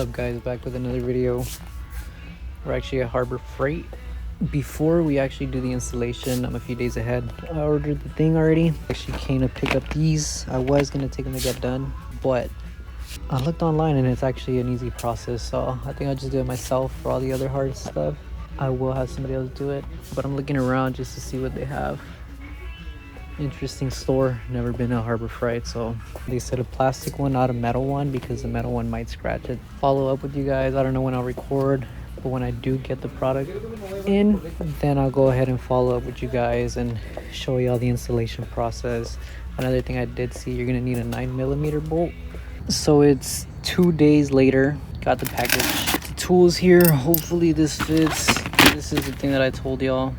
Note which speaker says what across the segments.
Speaker 1: What's up guys, back with another video. We're actually at Harbor Freight. Before we actually do the installation, I'm a few days ahead. I ordered the thing already. Actually came to pick up these. I was gonna take them to get done, but I looked online and it's actually an easy process, so I think I'll just do it myself. For all the other hard stuff, I will have somebody else do it, but I'm looking around just to see what they have. Interesting store. Never been to Harbor Freight, so they said a plastic one, not a metal one, because the metal one might scratch it. Follow up with you guys. I don't know when I'll record, but when I do get the product in, then I'll go ahead and follow up with you guys and show you all the installation process. Another thing I did see, you're gonna need a 9mm bolt. So it's 2 days later. Got the package, the tools here. Hopefully this fits. This is the thing that I told y'all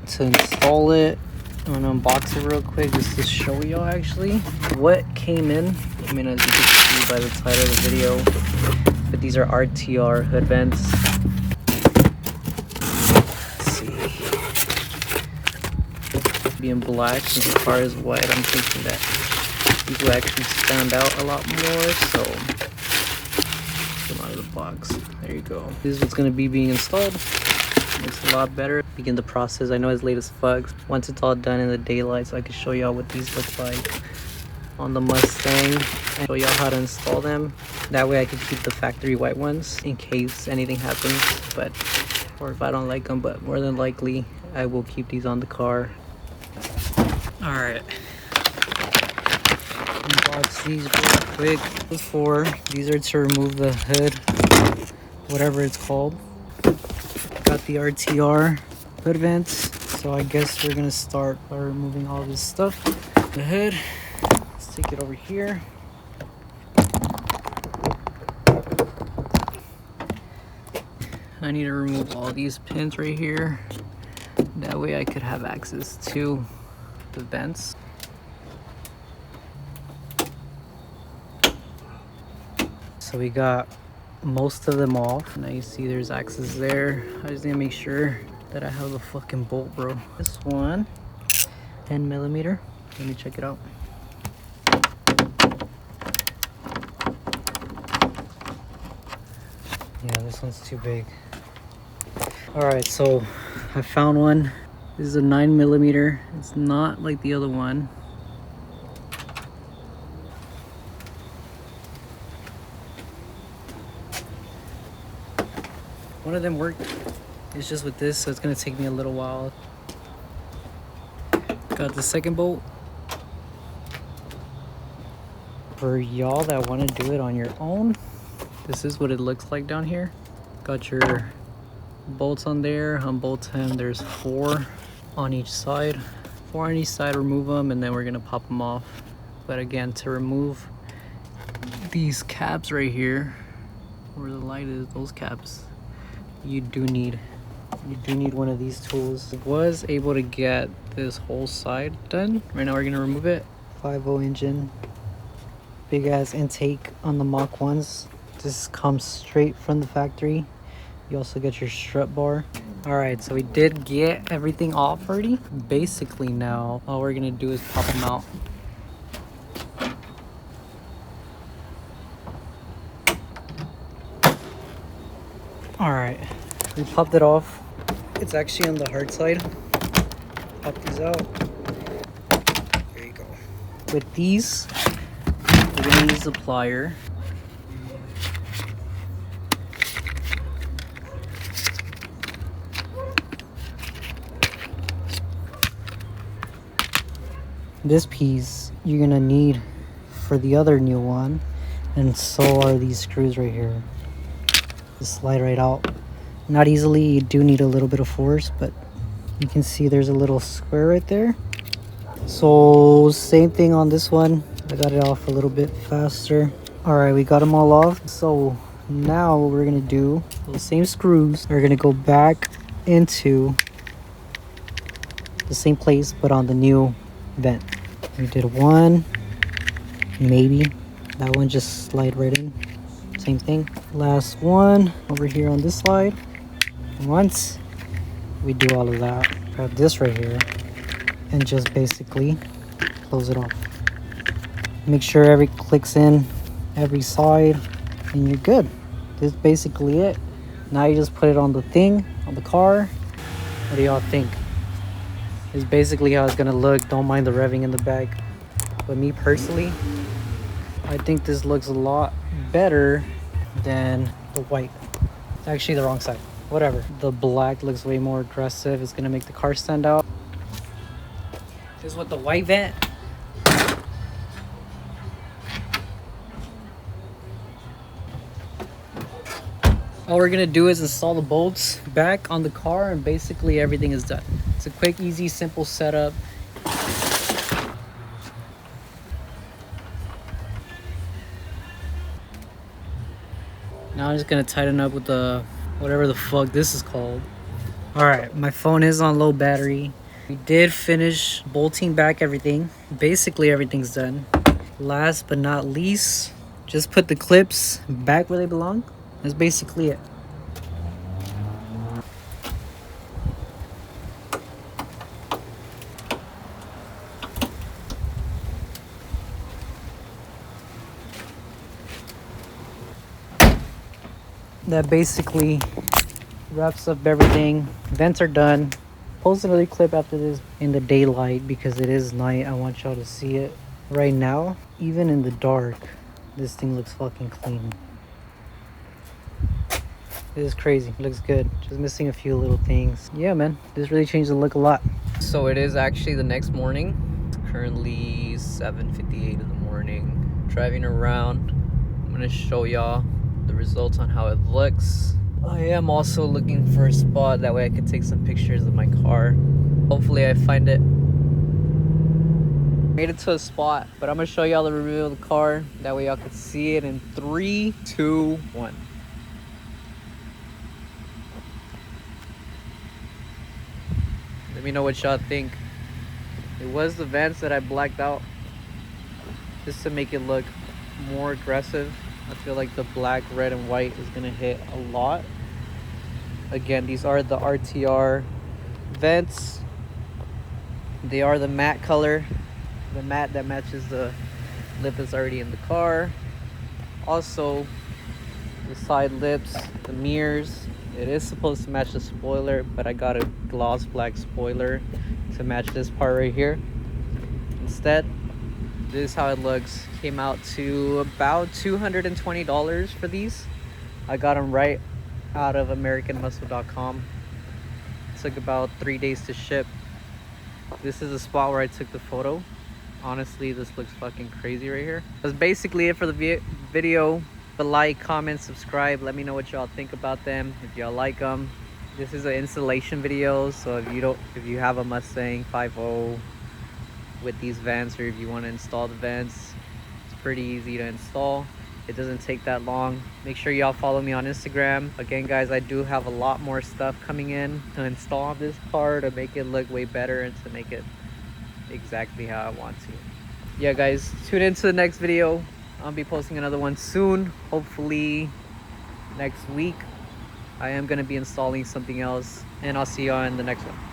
Speaker 1: to install it. I'm gonna unbox it real quick just to show y'all actually what came in. I mean, as you can see by the title of the video, but these are RTR hood vents. Let's see. Being black and the car is white, I'm thinking that these will actually stand out a lot more. So come out of the box. There you go. This is what's gonna be being installed. It's a lot better. Begin the process. I know it's late as fuck. Once it's all done in the daylight, so I can show y'all what these look like on the Mustang and show y'all how to install them. That way I can keep the factory white ones in case anything happens, but or if I don't like them, but more than likely I will keep these on the car. All right, unbox these real quick. These are to remove the hood, whatever it's called. Got the RTR hood vents, so I guess we're gonna start by removing all this stuff. The hood, let's take it over here. I need to remove all these pins right here, that way I could have access to the vents. So we got most of them off. Now you see there's access there. I just need to make sure that I have a fucking bolt, bro. This one, 10mm. Let me check it out. Yeah, this one's too big. All right, so I found one. This is a 9mm. It's not like the other one. One of them worked. It's just with this, so it's gonna take me a little while. Got the second bolt. For y'all that want to do it on your own, this is what it looks like down here. Got your bolts on there. On both ends, there's 4 on each side. 4 on each side, remove them, and then we're gonna pop them off. But again, to remove these caps right here, where the light is, those caps, you do need one of these tools. I was able to get this whole side done. Right now we're gonna remove it. 5.0 engine, big ass intake on the Mach 1s. This comes straight from the factory. You also get your strut bar. All right, so we did get everything off already. Basically now all we're gonna do is pop them out. All right, we popped it off. It's actually on the hard side. Pop these out. There you go. With these, we're gonna use the plier. This piece you're gonna need for the other new one, and so are these screws right here. Just slide right out. Not easily, you do need a little bit of force, but you can see there's a little square right there. So same thing on this one. I got it off a little bit faster. All right, we got them all off. So now what we're gonna do, those same screws are gonna go back into the same place, but on the new vent. We did one, maybe. That one just slide right in. Same thing. Last one over here on this side. Once we do all of that, grab this right here and just basically close it off. Make sure everything clicks in every side, and you're good. This is basically it. Now you just put it on the thing, on the car. What do y'all think? This is basically how it's gonna look. Don't mind the revving in the back. But me personally, I think this looks a lot better than the white. It's actually the wrong side. Whatever. The black looks way more aggressive. It's gonna make the car stand out. This is what the white vent. All we're gonna do is install the bolts back on the car, and basically everything is done. It's a quick, easy, simple setup. Now I'm just gonna tighten up with the whatever the fuck this is called. All right, my phone is on low battery. We did finish bolting back everything. Basically everything's done. Last but not least, just put the clips back where they belong. That's basically it. That basically wraps up everything. Vents are done. Post another clip after this in the daylight because it is night. I want y'all to see it. Right now, even in the dark, this thing looks fucking clean. This is crazy. Looks good. Just missing a few little things. Yeah, man. This really changed the look a lot. So it is actually the next morning. It's currently 7:58 in the morning. Driving around. I'm gonna show y'all the results on how it looks. I am also looking for a spot that way I could take some pictures of my car. Hopefully I find it. Made it to a spot, but I'm gonna show y'all the review of the car. That way y'all could see it in 3, 2, 1. Let me know what y'all think. It was the vents that I blacked out just to make it look more aggressive. I feel like the black, red, and white is gonna hit a lot. Again, these are the RTR vents. They are the matte color. The matte that matches the lip that's already in the car. Also, the side lips, the mirrors. It is supposed to match the spoiler, but I got a gloss black spoiler to match this part right here. Instead, this is how it looks. Came out to about $220 for these. I got them right out of AmericanMuscle.com. Took about 3 days to ship. This is the spot where I took the photo. Honestly, this looks fucking crazy right here. That's basically it for the video. But like, comment, subscribe. Let me know what y'all think about them. If y'all like them. This is an installation video, so if you have a Mustang 5.0 with these vents, or if you want to install the vents, it's pretty easy to install. It doesn't take that long. Make sure y'all follow me on Instagram. Again, guys, I do have a lot more stuff coming in to install on this car to make it look way better and to make it exactly how I want to. Yeah, guys, tune into the next video. I'll be posting another one soon, hopefully next week. I am going to be installing something else, and I'll see y'all in the next one.